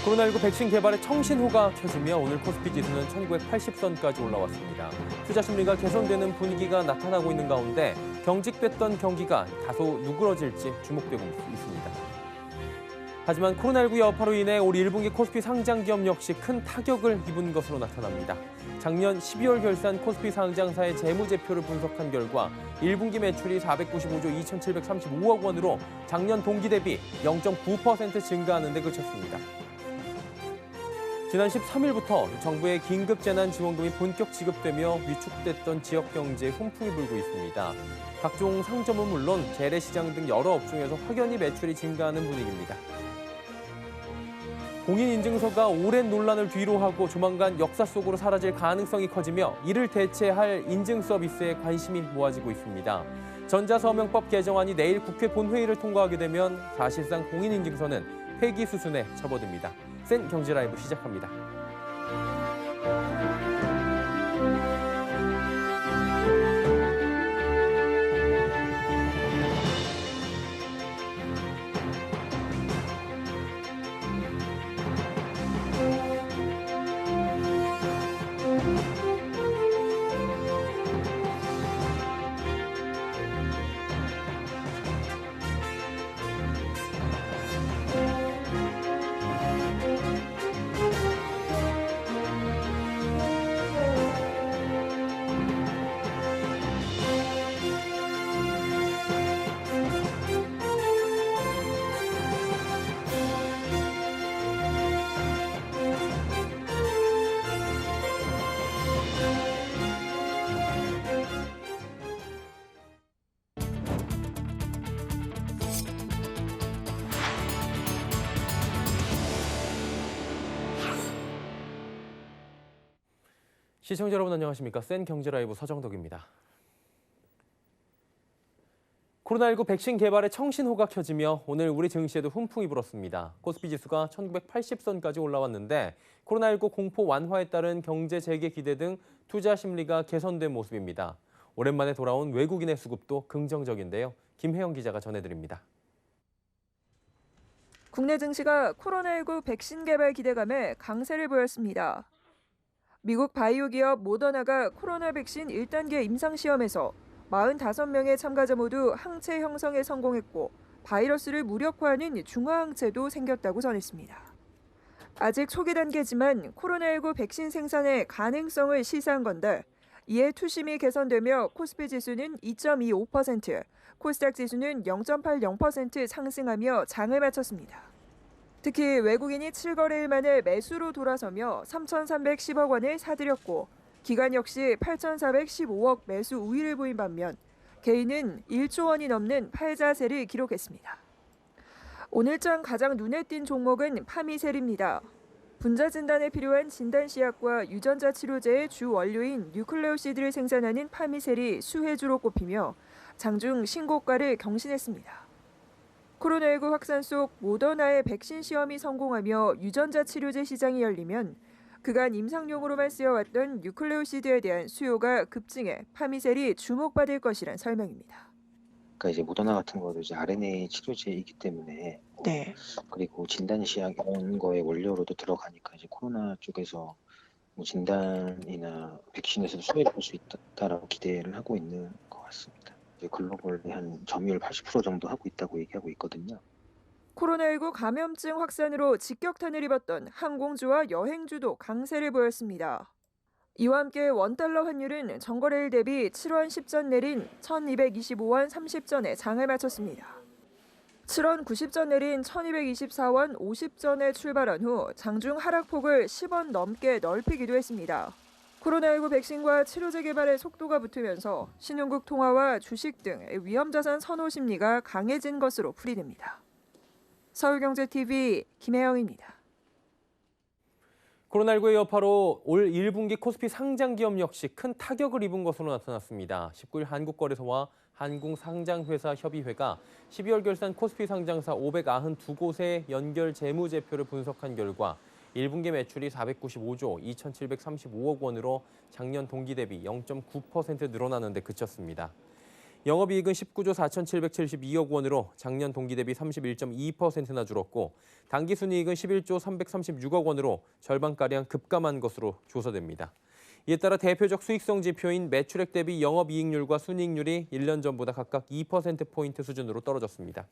코로나19 백신 개발에 청신호가 켜지며 오늘 코스피 지수는 1980선까지 올라왔습니다. 투자 심리가 개선되는 분위기가 나타나고 있는 가운데 경직됐던 경기가 다소 누그러질지 주목되고 있습니다. 하지만 코로나19 여파로 인해 올 1분기 코스피 상장 기업 역시 큰 타격을 입은 것으로 나타납니다. 작년 12월 결산 코스피 상장사의 재무제표를 분석한 결과 1분기 매출이 495조 2,735억 원으로 작년 동기 대비 0.9% 증가하는 데 그쳤습니다. 지난 13일부터 정부의 긴급재난지원금이 본격 지급되며 위축됐던 지역 경제에 훈풍이 불고 있습니다. 각종 상점은 물론 재래시장 등 여러 업종에서 확연히 매출이 증가하는 분위기입니다. 공인인증서가 오랜 논란을 뒤로하고 조만간 역사 속으로 사라질 가능성이 커지며 이를 대체할 인증 서비스에 관심이 모아지고 있습니다. 전자서명법 개정안이 내일 국회 본회의를 통과하게 되면 사실상 공인인증서는 폐기 수순에 접어듭니다. 센 경제라이브 시작합니다. 시청자 여러분 안녕하십니까? 센 경제라이브 서정덕입니다. 코로나19 백신 개발에 청신호가 켜지며 오늘 우리 증시에도 훈풍이 불었습니다. 코스피 지수가 1980선까지 올라왔는데 코로나19 공포 완화에 따른 경제 재개 기대 등 투자 심리가 개선된 모습입니다. 오랜만에 돌아온 외국인의 수급도 긍정적인데요. 김혜영 기자가 전해드립니다. 국내 증시가 코로나19 백신 개발 기대감에 강세를 보였습니다. 미국 바이오 기업 모더나가 코로나 백신 1단계 임상시험에서 45명의 참가자 모두 항체 형성에 성공했고 바이러스를 무력화하는 중화항체도 생겼다고 전했습니다. 아직 초기 단계지만 코로나19 백신 생산의 가능성을 시사한 건데 이에 투심이 개선되며 코스피 지수는 2.25%, 코스닥 지수는 0.80% 상승하며 장을 마쳤습니다. 특히 외국인이 7거래일 만에 매수로 돌아서며 3,310억 원을 사들였고 기관 역시 8,415억 매수 우위를 보인 반면 개인은 1조 원이 넘는 팔자세를 기록했습니다. 오늘장 가장 눈에 띈 종목은 파미셀입니다. 분자 진단에 필요한 진단시약과 유전자 치료제의 주 원료인 뉴클레오시드를 생산하는 파미셀이 수혜주로 꼽히며 장중 신고가를 경신했습니다. 코로나19 확산 속 모더나의 백신 시험이 성공하며 유전자 치료제 시장이 열리면 그간 임상용으로만 쓰여왔던 뉴클레오시드에 대한 수요가 급증해 파미셀이 주목받을 것이란 설명입니다. 그러니까 이제 모더나 같은 거도 이제 RNA 치료제이기 때문에 그리고 진단시약 이런 거의 원료로도 들어가니까 이제 코로나 쪽에서 뭐 진단이나 백신에서도 수혜를 볼 수 있다라고 기대를 하고 있는 것 같습니다. 글로벌이 한 점유율 80% 정도 하고 있다고 얘기하고 있거든요. 코로나19 감염증 확산으로 직격탄을 입었던 항공주와 여행주도 강세를 보였습니다. 이와 함께 원달러 환율은 전거래일 대비 7원 10전 내린 1,225원 30전에 장을 마쳤습니다. 7원 90전 내린 1,224원 50전에 출발한 후 장중 하락폭을 10원 넘게 넓히기도 했습니다. 코로나19 백신과 치료제 개발에 속도가 붙으면서 신용국 통화와 주식 등 위험자산 선호 심리가 강해진 것으로 풀이됩니다. 서울경제TV 김혜영입니다. 코로나19의 여파로 올 1분기 코스피 상장 기업 역시 큰 타격을 입은 것으로 나타났습니다. 19일 한국거래소와 한국상장회사협의회가 12월 결산 코스피 상장사 592곳의 연결 재무제표를 분석한 결과 1분기 매출이 495조 2,735억 원으로 작년 동기 대비 0.9% 늘어나는 데 그쳤습니다. 영업이익은 19조 4,772억 원으로 작년 동기 대비 31.2%나 줄었고 당기순이익은 11조 336억 원으로 절반가량 급감한 것으로 조사됩니다. 이에 따라 대표적 수익성 지표인 매출액 대비 영업이익률과 순이익률이 1년 전보다 각각 2%포인트 수준으로 떨어졌습니다.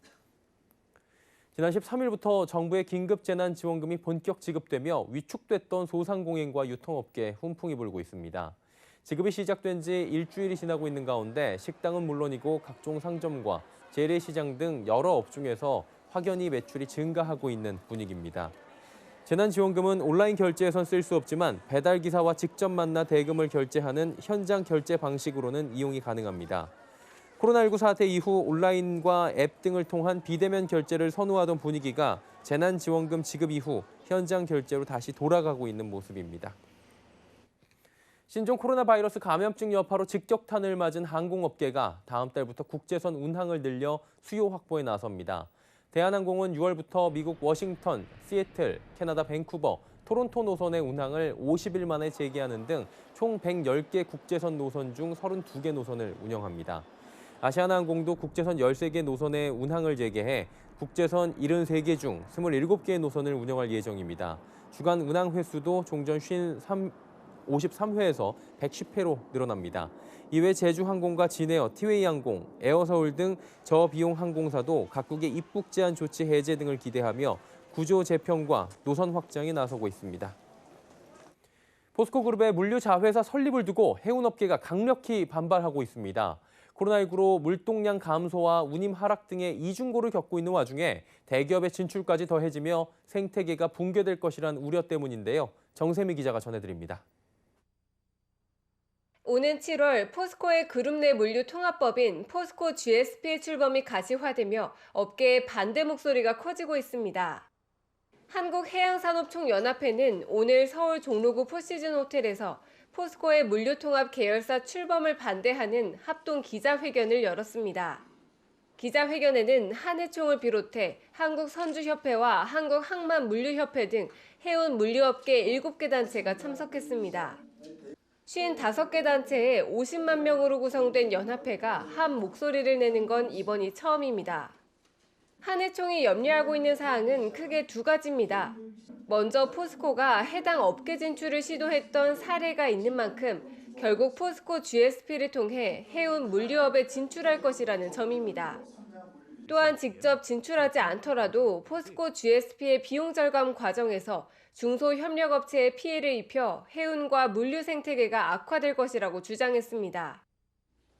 지난 13일부터 정부의 긴급재난지원금이 본격 지급되며 위축됐던 소상공인과 유통업계에 훈풍이 불고 있습니다. 지급이 시작된 지 일주일이 지나고 있는 가운데 식당은 물론이고 각종 상점과 재래시장 등 여러 업종에서 확연히 매출이 증가하고 있는 분위기입니다. 재난지원금은 온라인 결제에선 쓸 수 없지만 배달기사와 직접 만나 대금을 결제하는 현장 결제 방식으로는 이용이 가능합니다. 코로나19 사태 이후 온라인과 앱 등을 통한 비대면 결제를 선호하던 분위기가 재난지원금 지급 이후 현장 결제로 다시 돌아가고 있는 모습입니다. 신종 코로나 바이러스 감염증 여파로 직격탄을 맞은 항공업계가 다음 달부터 국제선 운항을 늘려 수요 확보에 나섭니다. 대한항공은 6월부터 미국 워싱턴, 시애틀, 캐나다 밴쿠버, 토론토 노선의 운항을 50일 만에 재개하는 등 총 110개 국제선 노선 중 32개 노선을 운영합니다. 아시아나항공도 국제선 13개 노선의 운항을 재개해 국제선 73개 중 27개의 노선을 운영할 예정입니다. 주간 운항 횟수도 종전 53회에서 110회로 늘어납니다. 이외 제주항공과 진에어, 티웨이항공, 에어서울 등 저비용 항공사도 각국의 입국 제한 조치 해제 등을 기대하며 구조 재편과 노선 확장에 나서고 있습니다. 포스코그룹의 물류 자회사 설립을 두고 해운업계가 강력히 반발하고 있습니다. 코로나19로 물동량 감소와 운임 하락 등의 이중고를 겪고 있는 와중에 대기업의 진출까지 더해지며 생태계가 붕괴될 것이란 우려 때문인데요. 정세미 기자가 전해드립니다. 오는 7월 포스코의 그룹 내 물류 통합법인 포스코 GSP 출범이 가시화되며 업계의 반대 목소리가 커지고 있습니다. 한국해양산업총연합회는 오늘 서울 종로구 포시즌 호텔에서 포스코의 물류통합 계열사 출범을 반대하는 합동 기자회견을 열었습니다. 기자회견에는 한해총을 비롯해 한국선주협회와 한국항만물류협회 등 해운 물류업계 7개 단체가 참석했습니다. 55개 단체에 50만 명으로 구성된 연합회가 한 목소리를 내는 건 이번이 처음입니다. 한해총이 염려하고 있는 사항은 크게 두 가지입니다. 먼저 포스코가 해당 업계 진출을 시도했던 사례가 있는 만큼 결국 포스코 GSP를 통해 해운 물류업에 진출할 것이라는 점입니다. 또한 직접 진출하지 않더라도 포스코 GSP의 비용 절감 과정에서 중소협력업체에 피해를 입혀 해운과 물류 생태계가 악화될 것이라고 주장했습니다.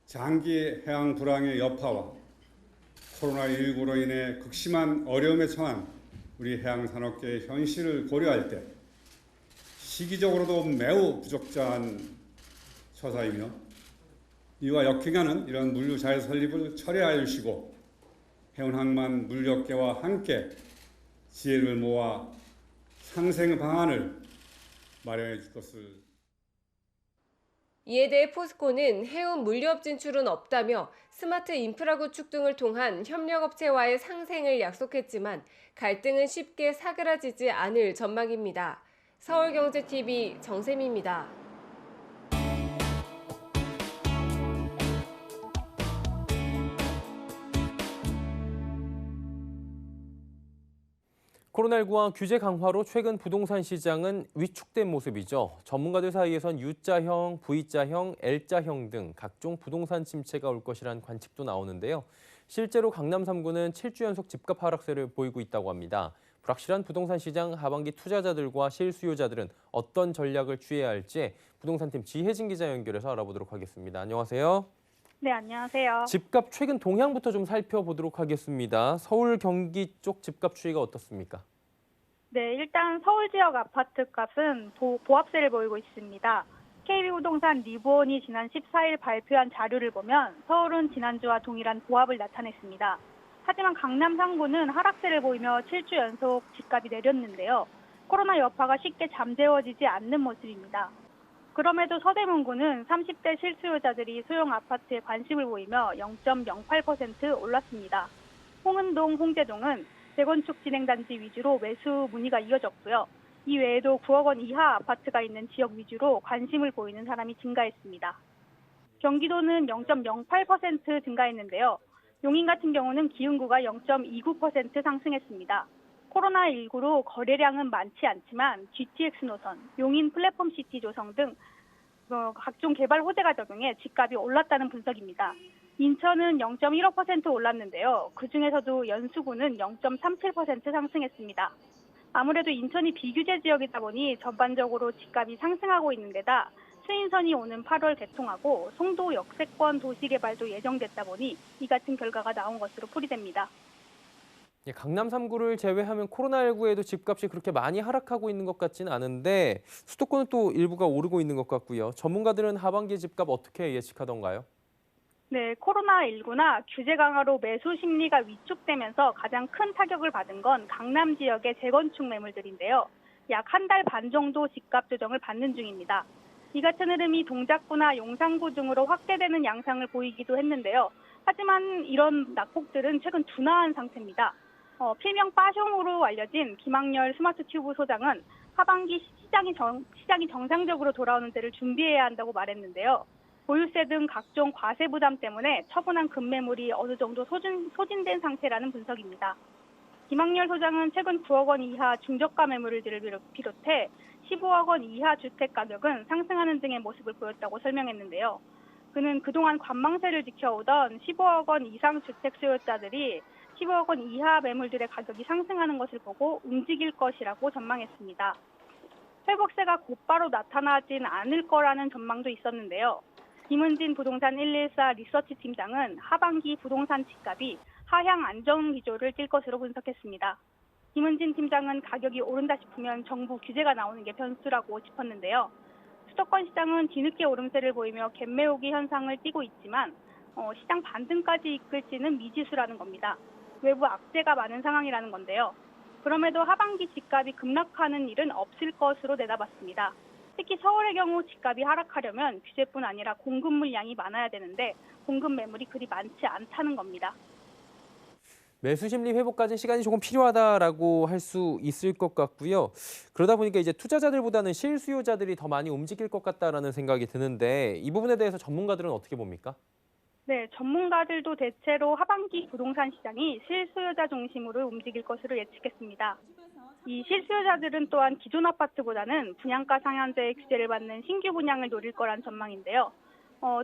장기 해양 불황의 여파와 코로나19로 인해 극심한 어려움에 처한 우리 해양산업계의 현실을 고려할 때 시기적으로도 매우 부적절한 처사이며 이와 역행하는 이런 물류 자회 설립을 철회하여 주시고 해운항만 물류업계와 함께 지혜를 모아 상생 방안을 마련해 줄 것을. 이에 대해 포스코는 해운 물류업 진출은 없다며 스마트 인프라 구축 등을 통한 협력업체와의 상생을 약속했지만 갈등은 쉽게 사그라지지 않을 전망입니다. 서울경제TV 정세미입니다. 코로나19와 규제 강화로 최근 부동산 시장은 위축된 모습이죠. 전문가들 사이에선 U자형, V자형, L자형 등 각종 부동산 침체가 올 것이란 관측도 나오는데요. 실제로 강남 3구는 7주 연속 집값 하락세를 보이고 있다고 합니다. 불확실한 부동산 시장 하반기 투자자들과 실수요자들은 어떤 전략을 취해야 할지 부동산팀 지혜진 기자 연결해서 알아보도록 하겠습니다. 안녕하세요. 네, 안녕하세요. 집값 최근 동향부터 좀 살펴보도록 하겠습니다. 서울, 경기 쪽 집값 추이가 어떻습니까? 네, 일단 서울 지역 아파트 값은 보합세를 보이고 있습니다. KB부동산 리브온이 지난 14일 발표한 자료를 보면 서울은 지난주와 동일한 보합을 나타냈습니다. 하지만 강남 3구는 하락세를 보이며 7주 연속 집값이 내렸는데요. 코로나 여파가 쉽게 잠재워지지 않는 모습입니다. 그럼에도 서대문구는 30대 실수요자들이 소형 아파트에 관심을 보이며 0.08% 올랐습니다. 홍은동, 홍제동은 재건축 진행단지 위주로 매수 문의가 이어졌고요. 이 외에도 9억 원 이하 아파트가 있는 지역 위주로 관심을 보이는 사람이 증가했습니다. 경기도는 0.08% 증가했는데요. 용인 같은 경우는 기흥구가 0.29% 상승했습니다. 코로나19로 거래량은 많지 않지만 GTX 노선, 용인 플랫폼 시티 조성 등 각종 개발 호재가 적용해 집값이 올랐다는 분석입니다. 인천은 0.15% 올랐는데요. 그중에서도 연수구는 0.37% 상승했습니다. 아무래도 인천이 비규제 지역이다 보니 전반적으로 집값이 상승하고 있는 데다 수인선이 오는 8월 개통하고 송도 역세권 도시개발도 예정됐다 보니 이 같은 결과가 나온 것으로 풀이됩니다. 예, 강남 3구를 제외하면 코로나19에도 집값이 그렇게 많이 하락하고 있는 것 같지는 않은데 수도권은 또 일부가 오르고 있는 것 같고요. 전문가들은 하반기 집값 어떻게 예측하던가요? 네, 코로나19나 규제 강화로 매수 심리가 위축되면서 가장 큰 타격을 받은 건 강남 지역의 재건축 매물들인데요. 약 한 달 반 정도 집값 조정을 받는 중입니다. 이 같은 흐름이 동작구나 용산구 등으로 확대되는 양상을 보이기도 했는데요. 하지만 이런 낙폭들은 최근 둔화한 상태입니다. 필명 빠숑으로 알려진 김학렬 스마트튜브 소장은 하반기 시장이 정상적으로 돌아오는 데를 준비해야 한다고 말했는데요. 보유세 등 각종 과세 부담 때문에 처분한 급매물이 어느 정도 소진된 상태라는 분석입니다. 김학렬 소장은 최근 9억 원 이하 중저가 매물들을 비롯해 15억 원 이하 주택 가격은 상승하는 등의 모습을 보였다고 설명했는데요. 그는 그동안 관망세를 지켜오던 15억 원 이상 주택 수요자들이 15억 원 이하 매물들의 가격이 상승하는 것을 보고 움직일 것이라고 전망했습니다. 회복세가 곧바로 나타나진 않을 거라는 전망도 있었는데요. 김은진 부동산 114 리서치 팀장은 하반기 부동산 집값이 하향 안정 기조를 띌 것으로 분석했습니다. 김은진 팀장은 가격이 오른다 싶으면 정부 규제가 나오는 게 변수라고 짚었는데요. 수도권 시장은 뒤늦게 오름세를 보이며 갭매우기 현상을 띠고 있지만 시장 반등까지 이끌지는 미지수라는 겁니다. 외부 악재가 많은 상황이라는 건데요. 그럼에도 하반기 집값이 급락하는 일은 없을 것으로 내다봤습니다. 특히 서울의 경우 집값이 하락하려면 규제뿐 아니라 공급 물량이 많아야 되는데 공급 매물이 그리 많지 않다는 겁니다. 매수 심리 회복까지 시간이 조금 필요하다라고 할 수 있을 것 같고요. 그러다 보니까 이제 투자자들보다는 실수요자들이 더 많이 움직일 것 같다라는 생각이 드는데 이 부분에 대해서 전문가들은 어떻게 봅니까? 네, 전문가들도 대체로 하반기 부동산 시장이 실수요자 중심으로 움직일 것으로 예측했습니다. 이 실수요자들은 또한 기존 아파트보다는 분양가 상한제 규제를 받는 신규 분양을 노릴 거란 전망인데요.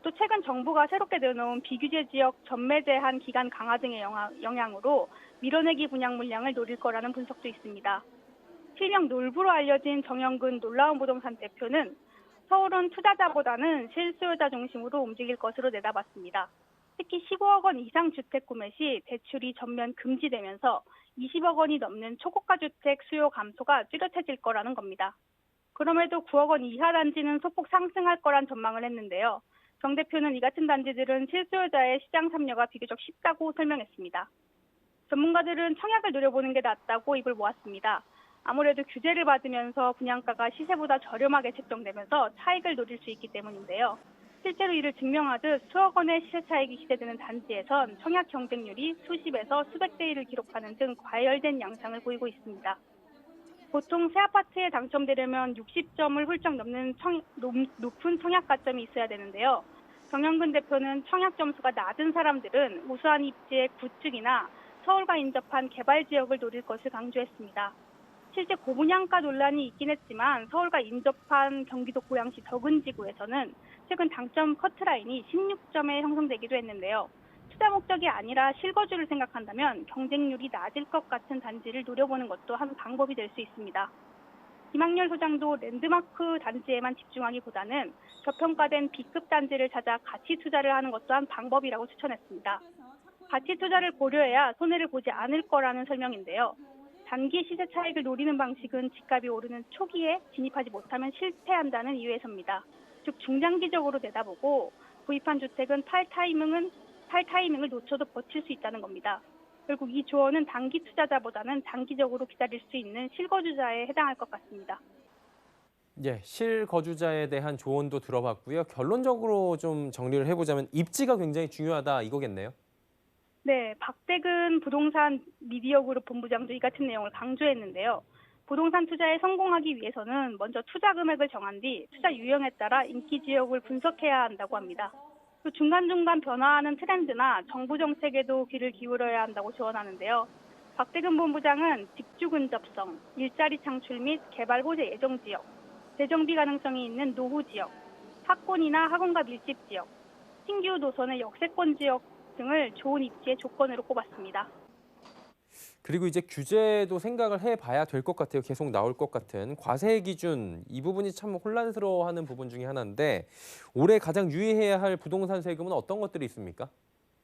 또 최근 정부가 새롭게 내놓은 비규제 지역 전매 제한 기간 강화 등의 영향으로 밀어내기 분양 물량을 노릴 거라는 분석도 있습니다. 필명 놀부로 알려진 정영근 놀라운 부동산 대표는 서울은 투자자보다는 실수요자 중심으로 움직일 것으로 내다봤습니다. 특히 15억 원 이상 주택 구매 시 대출이 전면 금지되면서 20억 원이 넘는 초고가 주택 수요 감소가 뚜렷해질 거라는 겁니다. 그럼에도 9억 원 이하 단지는 소폭 상승할 거란 전망을 했는데요. 정 대표는 이 같은 단지들은 실수요자의 시장 참여가 비교적 쉽다고 설명했습니다. 전문가들은 청약을 노려보는 게 낫다고 입을 모았습니다. 아무래도 규제를 받으면서 분양가가 시세보다 저렴하게 책정되면서 차익을 노릴 수 있기 때문인데요. 실제로 이를 증명하듯 수억 원의 시세 차익이 기대되는 단지에선 청약 경쟁률이 수십에서 수백 대 1을 기록하는 등 과열된 양상을 보이고 있습니다. 보통 새 아파트에 당첨되려면 60점을 훌쩍 넘는 높은 청약 가점이 있어야 되는데요. 정영근 대표는 청약 점수가 낮은 사람들은 우수한 입지의 구축이나 서울과 인접한 개발 지역을 노릴 것을 강조했습니다. 실제 고분양가 논란이 있긴 했지만 서울과 인접한 경기도 고양시 덕은지구에서는 최근 당점 커트라인이 16점에 형성되기도 했는데요. 투자 목적이 아니라 실거주를 생각한다면 경쟁률이 낮을 것 같은 단지를 노려보는 것도 한 방법이 될 수 있습니다. 김학렬 소장도 랜드마크 단지에만 집중하기보다는 저평가된 B급 단지를 찾아 가치 투자를 하는 것도 한 방법이라고 추천했습니다. 가치 투자를 고려해야 손해를 보지 않을 거라는 설명인데요. 단기 시세 차익을 노리는 방식은 집값이 오르는 초기에 진입하지 못하면 실패한다는 이유에서입니다. 즉 중장기적으로 내다보고 구입한 주택은 팔 타이밍을 놓쳐도 버틸 수 있다는 겁니다. 결국 이 조언은 단기 투자자보다는 장기적으로 기다릴 수 있는 실거주자에 해당할 것 같습니다. 예, 실거주자에 대한 조언도 들어봤고요. 결론적으로 좀 정리를 해보자면 입지가 굉장히 중요하다 이거겠네요. 네, 박대근 부동산 미디어그룹 본부장도 이 같은 내용을 강조했는데요. 부동산 투자에 성공하기 위해서는 먼저 투자 금액을 정한 뒤 투자 유형에 따라 인기 지역을 분석해야 한다고 합니다. 또 중간중간 변화하는 트렌드나 정부 정책에도 귀를 기울여야 한다고 조언하는데요. 박대근 본부장은 직주 근접성, 일자리 창출 및 개발 호재 예정 지역, 재정비 가능성이 있는 노후 지역, 학군이나 학원가 밀집 지역, 신규 노선의 역세권 지역 등을 좋은 입지의 조건으로 꼽았습니다. 그리고 이제 규제도 생각을 해봐야 될 것 같아요. 계속 나올 것 같은 과세 기준, 이 부분이 참 혼란스러워하는 부분 중에 하나인데 올해 가장 유의해야 할 부동산 세금은 어떤 것들이 있습니까?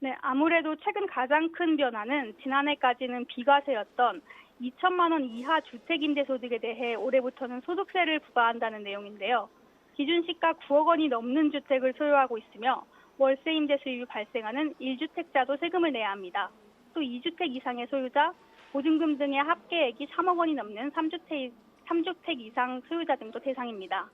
네, 아무래도 최근 가장 큰 변화는 지난해까지는 비과세였던 2천만 원 이하 주택임대소득에 대해 올해부터는 소득세를 부과한다는 내용인데요. 기준 시가 9억 원이 넘는 주택을 소유하고 있으며 월세임대 수입이 발생하는 1주택자도 세금을 내야 합니다. 또 2주택 이상의 소유자, 보증금 등의 합계액이 3억 원이 넘는 3주택 이상 소유자 등도 대상입니다.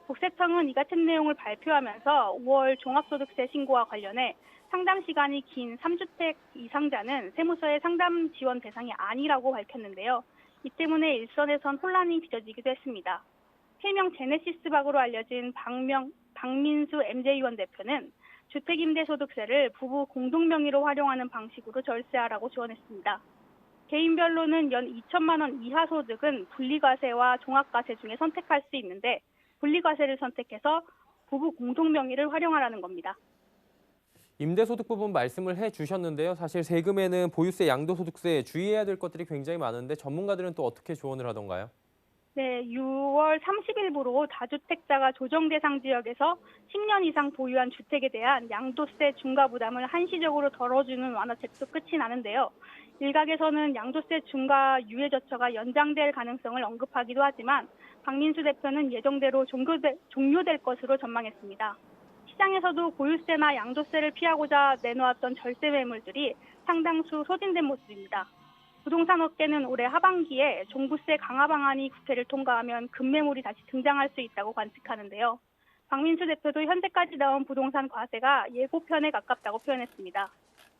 국세청은 이 같은 내용을 발표하면서 5월 종합소득세 신고와 관련해 상담 시간이 긴 3주택 이상자는 세무서의 상담 지원 대상이 아니라고 밝혔는데요. 이 때문에 일선에선 혼란이 빚어지기도 했습니다. 필명 제네시스 박으로 알려진 박민수 MJ의원 대표는 주택임대소득세를 부부 공동명의로 활용하는 방식으로 절세하라고 조언했습니다. 개인별로는 연 2천만 원 이하 소득은 분리과세와 종합과세 중에 선택할 수 있는데 분리과세를 선택해서 부부 공동명의를 활용하라는 겁니다. 임대소득 부분 말씀을 해주셨는데요. 사실 세금에는 보유세, 양도소득세 주의해야 될 것들이 굉장히 많은데 전문가들은 또 어떻게 조언을 하던가요? 네, 6월 30일부로 다주택자가 조정 대상 지역에서 10년 이상 보유한 주택에 대한 양도세 중과 부담을 한시적으로 덜어주는 완화책도 끝이 나는데요. 일각에서는 양도세 중과 유예 절차가 연장될 가능성을 언급하기도 하지만 박민수 대표는 예정대로 종료될 것으로 전망했습니다. 시장에서도 보유세나 양도세를 피하고자 내놓았던 절세 매물들이 상당수 소진된 모습입니다. 부동산 업계는 올해 하반기에 종부세 강화 방안이 국회를 통과하면 급매물이 다시 등장할 수 있다고 관측하는데요. 박민수 대표도 현재까지 나온 부동산 과세가 예고편에 가깝다고 표현했습니다.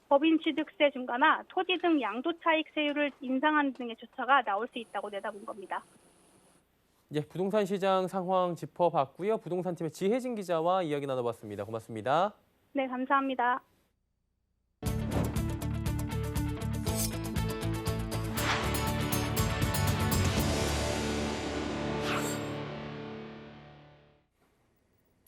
법인 취득세 중과나 토지 등 양도 차익 세율을 인상하는 등의 조처가 나올 수 있다고 내다본 겁니다. 예, 부동산 시장 상황 짚어봤고요. 부동산팀의 지혜진 기자와 이야기 나눠봤습니다. 고맙습니다. 네, 감사합니다.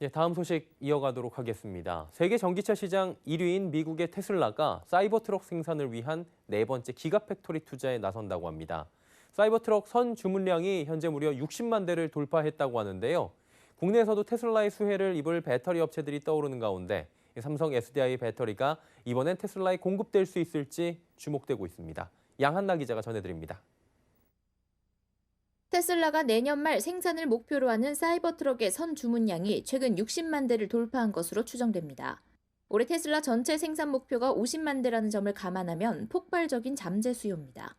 예, 다음 소식 이어가도록 하겠습니다. 세계 전기차 시장 1위인 미국의 테슬라가 사이버트럭 생산을 위한 네 번째 기가팩토리 투자에 나선다고 합니다. 사이버트럭 선 주문량이 현재 무려 60만 대를 돌파했다고 하는데요. 국내에서도 테슬라의 수혜를 입을 배터리 업체들이 떠오르는 가운데 삼성 SDI 배터리가 이번엔 테슬라에 공급될 수 있을지 주목되고 있습니다. 양한나 기자가 전해드립니다. 테슬라가 내년 말 생산을 목표로 하는 사이버트럭의 선 주문량이 최근 60만 대를 돌파한 것으로 추정됩니다. 올해 테슬라 전체 생산 목표가 50만 대라는 점을 감안하면 폭발적인 잠재 수요입니다.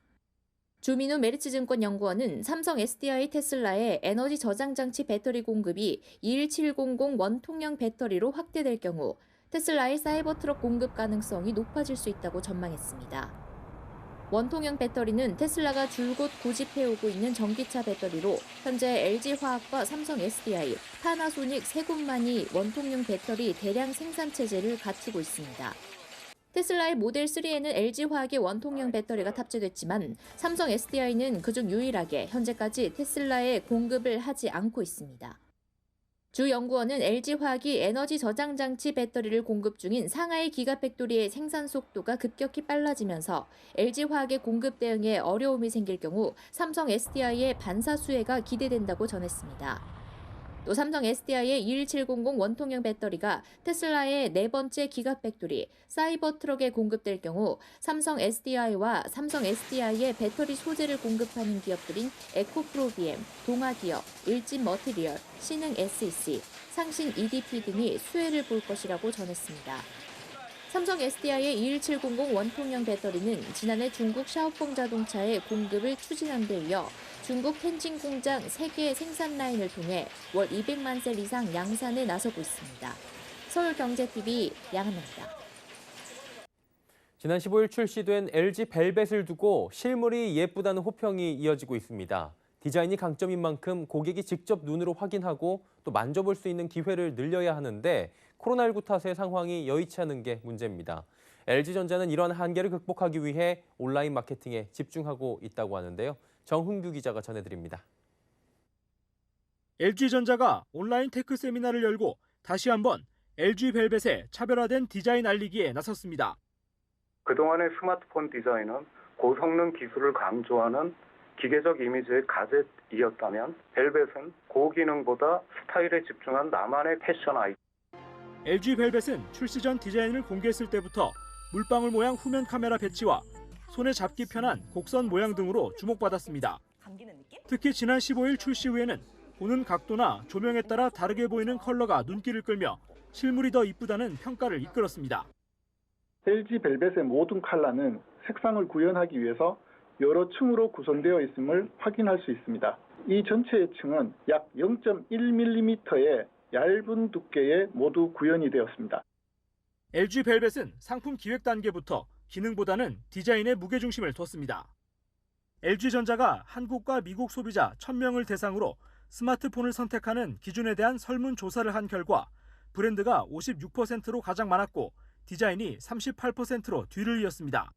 주민우 메리츠증권 연구원은 삼성 SDI 테슬라의 에너지 저장 장치 배터리 공급이 21700 원통형 배터리로 확대될 경우 테슬라의 사이버트럭 공급 가능성이 높아질 수 있다고 전망했습니다. 원통형 배터리는 테슬라가 줄곧 고집해오고 있는 전기차 배터리로 현재 LG화학과 삼성 SDI, 파나소닉 세 곳만이 원통형 배터리 대량 생산 체제를 갖추고 있습니다. 테슬라의 모델 3에는 LG화학의 원통형 배터리가 탑재됐지만 삼성 SDI는 그중 유일하게 현재까지 테슬라에 공급을 하지 않고 있습니다. 주 연구원은 LG화학이 에너지 저장 장치 배터리를 공급 중인 상하이 기가팩토리의 생산 속도가 급격히 빨라지면서 LG화학의 공급 대응에 어려움이 생길 경우 삼성 SDI의 반사 수혜가 기대된다고 전했습니다. 또 삼성 SDI의 21700 원통형 배터리가 테슬라의 네 번째 기가팩토리 사이버트럭에 공급될 경우 삼성 SDI와 삼성 SDI의 배터리 소재를 공급하는 기업들인 에코프로비엠, 동아기업, 일진머티리얼, 신흥 SEC, 상신 EDP 등이 수혜를 볼 것이라고 전했습니다. 삼성 SDI의 21700 원통형 배터리는 지난해 중국 샤오펑 자동차의 공급을 추진한 데 이어 중국 텐진 공장 3개의 생산 라인을 통해 월 200만 셀 이상 양산에 나서고 있습니다. 서울경제TV 양한나입니다. 지난 15일 출시된 LG 벨벳을 두고 실물이 예쁘다는 호평이 이어지고 있습니다. 디자인이 강점인 만큼 고객이 직접 눈으로 확인하고 또 만져볼 수 있는 기회를 늘려야 하는데 코로나19 탓에 상황이 여의치 않은 게 문제입니다. LG전자는 이런 한계를 극복하기 위해 온라인 마케팅에 집중하고 있다고 하는데요. 정훈규 기자가 전해드립니다. LG전자가 온라인 테크 세미나를 열고 다시 한번 LG벨벳의 차별화된 디자인 알리기에 나섰습니다. 그동안의 스마트폰 디자인은 고성능 기술을 강조하는 기계적 이미지의 가젯이었다면 벨벳은 고기능보다 스타일에 집중한 나만의 패션 아이템. LG벨벳은 출시 전 디자인을 공개했을 때부터 물방울 모양 후면 카메라 배치와 손에 잡기 편한 곡선 모양 등으로 주목받았습니다. 특히 지난 15일 출시 후에는 보는 각도나 조명에 따라 다르게 보이는 컬러가 눈길을 끌며 실물이 더 이쁘다는 평가를 이끌었습니다. LG벨벳의 모든 컬러는 색상을 구현하기 위해서 여러 층으로 구성되어 있음을 확인할 수 있습니다. 이 전체의 층은 약 0.1mm의 얇은 두께에 모두 구현이 되었습니다. LG벨벳은 상품 기획 단계부터 기능보다는 디자인에 무게중심을 뒀습니다. LG전자가 한국과 미국 소비자 1000명을 대상으로 스마트폰을 선택하는 기준에 대한 설문조사를 한 결과 브랜드가 56%로 가장 많았고 디자인이 38%로 뒤를 이었습니다.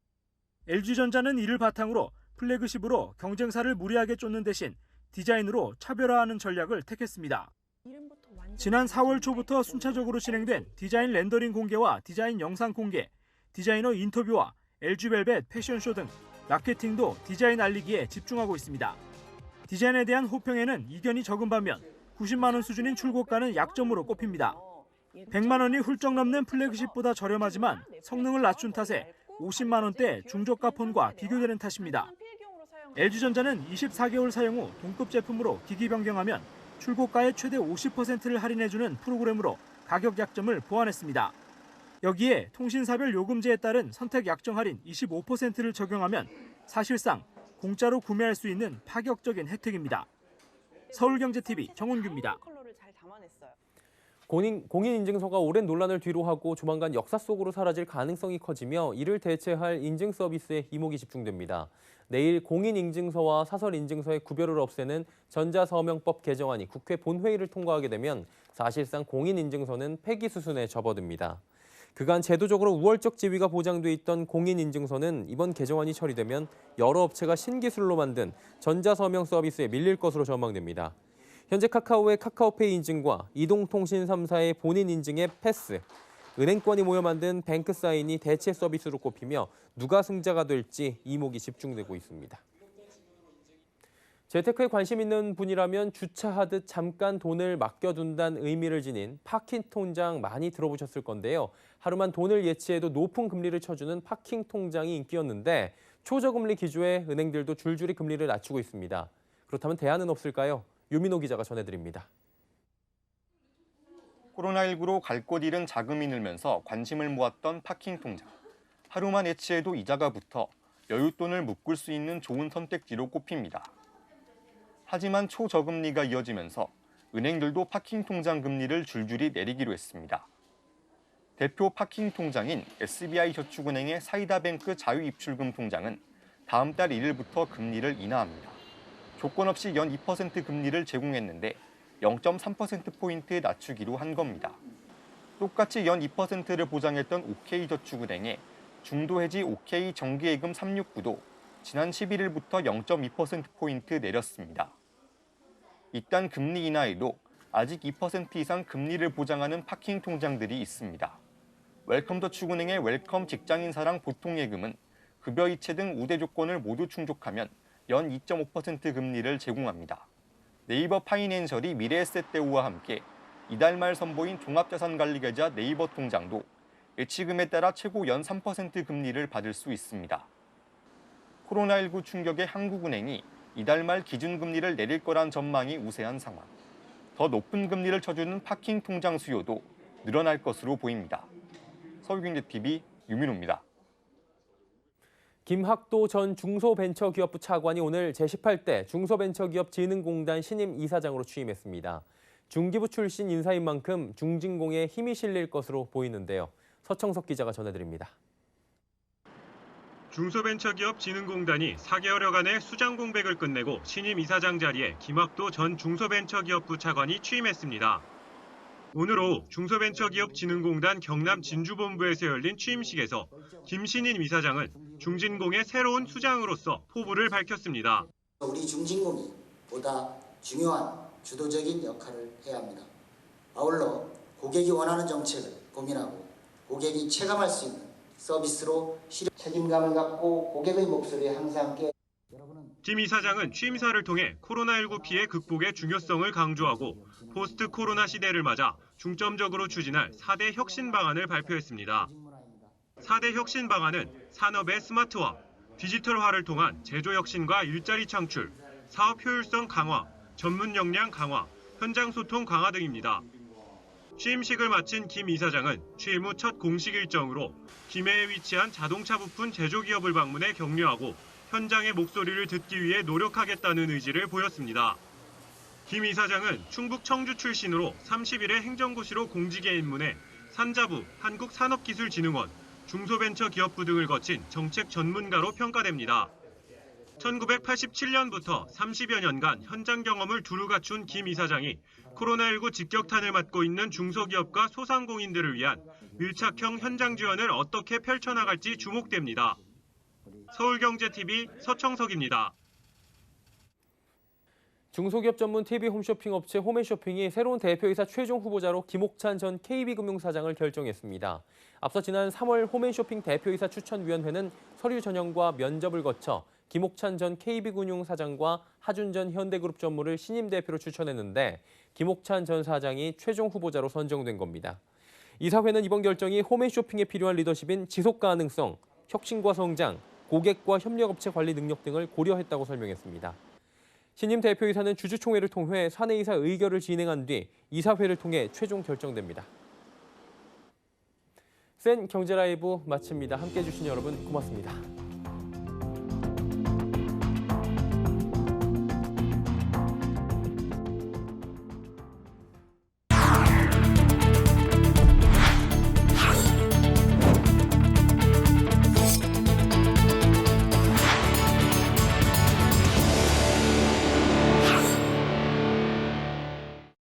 LG전자는 이를 바탕으로 플래그십으로 경쟁사를 무리하게 쫓는 대신 디자인으로 차별화하는 전략을 택했습니다. 지난 4월 초부터 순차적으로 진행된 디자인 렌더링 공개와 디자인 영상 공개, 디자이너 인터뷰와 LG벨벳 패션쇼 등 마케팅도 디자인 알리기에 집중하고 있습니다. 디자인에 대한 호평에는 이견이 적은 반면 90만 원 수준인 출고가는 약점으로 꼽힙니다. 100만 원이 훌쩍 넘는 플래그십보다 저렴하지만 성능을 낮춘 탓에 50만 원대 중저가 폰과 비교되는 탓입니다. LG전자는 24개월 사용 후 동급 제품으로 기기 변경하면 출고가의 최대 50%를 할인해주는 프로그램으로 가격 약점을 보완했습니다. 여기에 통신사별 요금제에 따른 선택 약정 할인 25%를 적용하면 사실상 공짜로 구매할 수 있는 파격적인 혜택입니다. 서울경제TV 정훈규입니다. 공인인증서가 오랜 논란을 뒤로하고 조만간 역사 속으로 사라질 가능성이 커지며 이를 대체할 인증 서비스에 이목이 집중됩니다. 내일 공인인증서와 사설인증서의 구별을 없애는 전자서명법 개정안이 국회 본회의를 통과하게 되면 사실상 공인인증서는 폐기 수순에 접어듭니다. 그간 제도적으로 우월적 지위가 보장돼 있던 공인인증서는 이번 개정안이 처리되면 여러 업체가 신기술로 만든 전자서명 서비스에 밀릴 것으로 전망됩니다. 현재 카카오의 카카오페이 인증과 이동통신 3사의 본인 인증 앱 패스, 은행권이 모여 만든 뱅크사인이 대체 서비스로 꼽히며 누가 승자가 될지 이목이 집중되고 있습니다. 재테크에 관심 있는 분이라면 주차하듯 잠깐 돈을 맡겨둔다는 의미를 지닌 파킹 통장 많이 들어보셨을 건데요. 하루만 돈을 예치해도 높은 금리를 쳐주는 파킹 통장이 인기였는데 초저금리 기조에 은행들도 줄줄이 금리를 낮추고 있습니다. 그렇다면 대안은 없을까요? 유민호 기자가 전해드립니다. 코로나19로 갈 곳 잃은 자금이 늘면서 관심을 모았던 파킹 통장. 하루만 예치해도 이자가 붙어 여윳돈을 묶을 수 있는 좋은 선택지로 꼽힙니다. 하지만 초저금리가 이어지면서 은행들도 파킹 통장 금리를 줄줄이 내리기로 했습니다. 대표 파킹 통장인 SBI저축은행의 사이다뱅크 자유입출금 통장은 다음 달 1일부터 금리를 인하합니다. 조건 없이 연 2% 금리를 제공했는데 0.3%포인트 낮추기로 한 겁니다. 똑같이 연 2%를 보장했던 OK저축은행의 중도해지 OK 정기예금 369도 지난 11일부터 0.2%포인트 내렸습니다. 이딴 금리 인하에도 아직 2% 이상 금리를 보장하는 파킹 통장들이 있습니다. 웰컴저축은행의 웰컴 직장인사랑 보통예금은 급여 이체 등 우대 조건을 모두 충족하면 연 2.5% 금리를 제공합니다. 네이버 파이낸셜이 미래에셋대우와 함께 이달 말 선보인 종합자산관리계좌 네이버 통장도 예치금에 따라 최고 연 3% 금리를 받을 수 있습니다. 코로나19 충격에 한국은행이 이달 말 기준금리를 내릴 거란 전망이 우세한 상황. 더 높은 금리를 쳐주는 파킹 통장 수요도 늘어날 것으로 보입니다. 서울경제TV 유민호입니다. 김학도 전 중소벤처기업부 차관이 오늘 제18대 중소벤처기업진흥공단 신임 이사장으로 취임했습니다. 중기부 출신 인사인 만큼 중진공에 힘이 실릴 것으로 보이는데요. 서청석 기자가 전해드립니다. 중소벤처기업진흥공단이 4개월여간의 수장 공백을 끝내고 신임 이사장 자리에 김학도 전 중소벤처기업부 차관이 취임했습니다. 오늘 오후 중소벤처기업진흥공단 경남 진주본부에서 열린 취임식에서 김신인 이사장은 중진공의 새로운 수장으로서 포부를 밝혔습니다. 우리 중진공이 보다 중요한 주도적인 역할을 해야 합니다. 아울러 고객이 원하는 정책을 고민하고 고객이 체감할 수 있는 서비스로 책임감을 갖고 고객의 목소리에 항상 함께. 김 이사장은 취임사를 통해 코로나19 피해 극복의 중요성을 강조하고 포스트 코로나 시대를 맞아 중점적으로 추진할 4대 혁신 방안을 발표했습니다. 4대 혁신 방안은 산업의 스마트화, 디지털화를 통한 제조 혁신과 일자리 창출, 사업 효율성 강화, 전문 역량 강화, 현장 소통 강화 등입니다. 취임식을 마친 김 이사장은 취임 후 첫 공식 일정으로 김해에 위치한 자동차 부품 제조기업을 방문해 격려하고 현장의 목소리를 듣기 위해 노력하겠다는 의지를 보였습니다. 김 이사장은 충북 청주 출신으로 30일에 행정고시로 공직에 입문해 산자부, 한국산업기술진흥원, 중소벤처기업부 등을 거친 정책 전문가로 평가됩니다. 1987년부터 30여 년간 현장 경험을 두루 갖춘 김 이사장이 코로나19 직격탄을 맞고 있는 중소기업과 소상공인들을 위한 밀착형 현장 지원을 어떻게 펼쳐나갈지 주목됩니다. 서울경제TV 서청석입니다. 중소기업 전문 TV 홈쇼핑 업체 홈앤쇼핑이 새로운 대표이사 최종 후보자로 김옥찬 전 KB금융사장을 결정했습니다. 앞서 지난 3월 홈앤쇼핑 대표이사 추천위원회는 서류 전형과 면접을 거쳐 김옥찬 전 KB금융사장과 하준 전 현대그룹 전무를 신임 대표로 추천했는데 김옥찬 전 사장이 최종 후보자로 선정된 겁니다. 이사회는 이번 결정이 홈앤쇼핑에 필요한 리더십인 지속 가능성, 혁신과 성장, 고객과 협력업체 관리 능력 등을 고려했다고 설명했습니다. 신임 대표이사는 주주총회를 통해 사내이사 의결을 진행한 뒤 이사회를 통해 최종 결정됩니다. 센 경제라이브 마칩니다. 함께해 주신 여러분 고맙습니다.